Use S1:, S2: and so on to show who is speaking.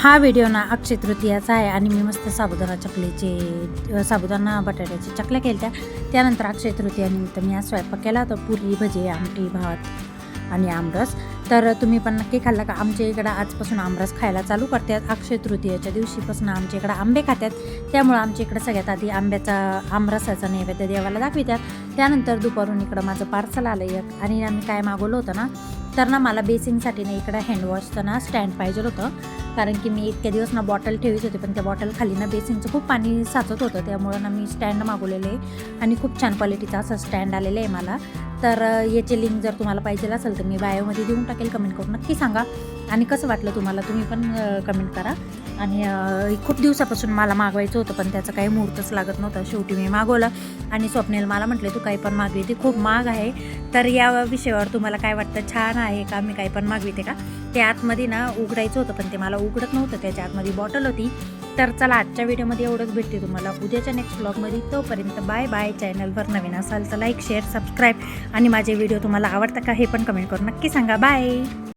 S1: हा व्हिडिओ ना अक्षय तृतीयाचा आहे आणि मी मस्त साबुदाणा बटाट्याच्या चकल्या केल्या. त्यानंतर अक्षय तृतीयानिमित्त मी आज स्वयंपाक केला तर पुरी, भजी, आमटी, भात आणि आमरस. तर तुम्ही पण नक्की खाल्ला का? आमच्या इकडं आजपासून आमरस खायला चालू करतात. अक्षय तृतीयाच्या दिवशीपासून आमच्या इकडं आंबे खातात. त्यामुळं आमच्या इकडं सगळ्यात आधी आमरसाचा नैवेद्य देवाला दाखवितात. त्यानंतर दुपारून इकडं माझं पार्सल आलं एक आणि आम्ही काय मागवलं होतं ना, तर ना मला बेसिंगसाठी ना इकडं हँडवॉशचं ना स्टँड पाहिजे होतं. कारण की मी इतक्या दिवस ना बॉटल ठेवीत होते, पण त्या बॉटल खाली ना बेसिंगचं खूप पाणी साचत होतं. त्यामुळं ना मी स्टँड मागवलेले आहे आणि खूप छान क्वालिटीचा असं स्टँड आलेलं आहे मला. तर याची लिंक जर तुम्हाला पाहिजे असेल तर मी बायोमध्ये देऊन टाकेल. कमेंट करून नक्की सांगा आणि कसं वाटलं तुम्हाला, तुम्ही पण कमेंट करा. आणि खूप दिवसापासून मला मागवायचं होतं, पण त्याचं काही मुहूर्तच लागत नव्हतं. शेवटी मी मागवलं आणि स्वप्नेल मला म्हटले तू काही पण मागवी, ती खूप महाग आहे. तर या विषयावर तुम्हाला काय वाटतं, छान आहे का मी काही पण मागविते का? ते आतमध्ये ना उघडायचं होतं, पण ते मला उघडत नव्हतं. त्याच्या आतमध्ये बॉटल होती. तर चला आजच्या व्हिडिओमध्ये एवढंच. भेटते तुम्हाला उद्याच्या नेक्स्ट व्लॉगमध्ये. तोपर्यंत बाय बाय. चॅनलवर नवीन असाल तर लाईक, शेअर, सबस्क्राईब आणि माझे व्हिडिओ तुम्हाला आवडतं का हे पण कमेंट करून नक्की सांगा. बाय.